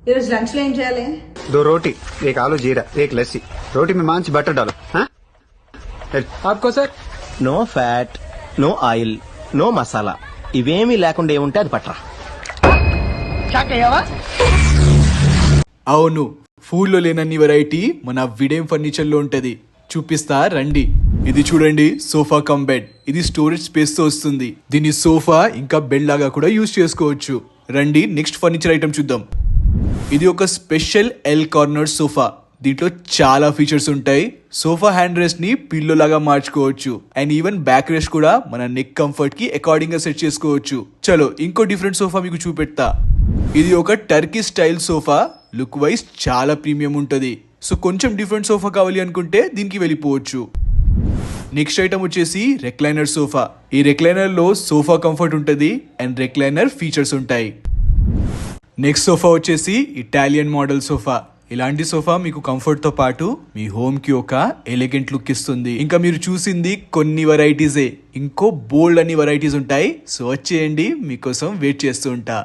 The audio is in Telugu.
ఈరోజు లంచ్ లో ఏం చేయాలి? 2 रोटी, 1 आलू जीरा, 1 लस्सी। रोटी में मांस बटर डालो। हाँ? आपको sir no fat, no oil, no masala, ఇవేమీ లేకుండా ఏముంటే అది పట్రా. అవును, ఫుడ్ లో లేనన్ని వెరైటీ మన విడేం ఫర్నిచర్ లో ఉంటది. చూపిస్తా రండి. ఇది చూడండి, సోఫా కమ్ బెడ్. ఇది స్టోరేజ్ స్పేస్ తో వస్తుంది. దీన్ని సోఫా ఇంకా బెడ్ లాగా కూడా యూజ్ చేసుకోవచ్చు. రండి నెక్స్ట్ ఫర్నిచర్ ఐటమ్ చూద్దాం. ఇది ఒక స్పెషల్ ఎల్ కార్నర్ సోఫా. దీంట్లో చాలా ఫీచర్స్ ఉంటాయి. సోఫా హ్యాండ్ రెస్ట్ ని పిల్లో లాగా మార్చుకోవచ్చు. అండ్ ఈవెన్ బ్యాక్ రెస్ట్ కూడా మన నెక్ కంఫర్ట్ కి అకార్డింగ్ గా సెట్ చేసుకోవచ్చు. చలో ఇంకో డిఫరెంట్ సోఫా మీకు చూపెడతా. ఇది ఒక Turkey style sofa. Look wise చాలా ప్రీమియం ఉంటది. సో కొంచెం డిఫరెంట్ సోఫా కావాలి అనుకుంటే దీనికి వెళ్ళిపోవచ్చు. నెక్స్ట్ ఐటమ్ వచ్చేసి రెక్లైనర్ సోఫా. ఈ రెక్లైనర్ లో సోఫా కంఫర్ట్ ఉంటది అండ్ రెక్లైనర్ ఫీచర్స్ ఉంటాయి. నెక్స్ట్ సోఫా వచ్చేసి ఇటాలియన్ మోడల్ సోఫా. ఇలాంటి సోఫా మీకు కంఫర్ట్ తో పాటు మీ హోమ్ కి ఒక ఎలిగెంట్ లుక్ ఇస్తుంది. ఇంకా మీరు చూసింది కొన్ని వెరైటీసే, ఇంకో బోల్డ్ అన్ని వెరైటీస్ ఉంటాయి. సో వచ్చేయండి, మీకోసం వెయిట్ చేస్తూ ఉంటా.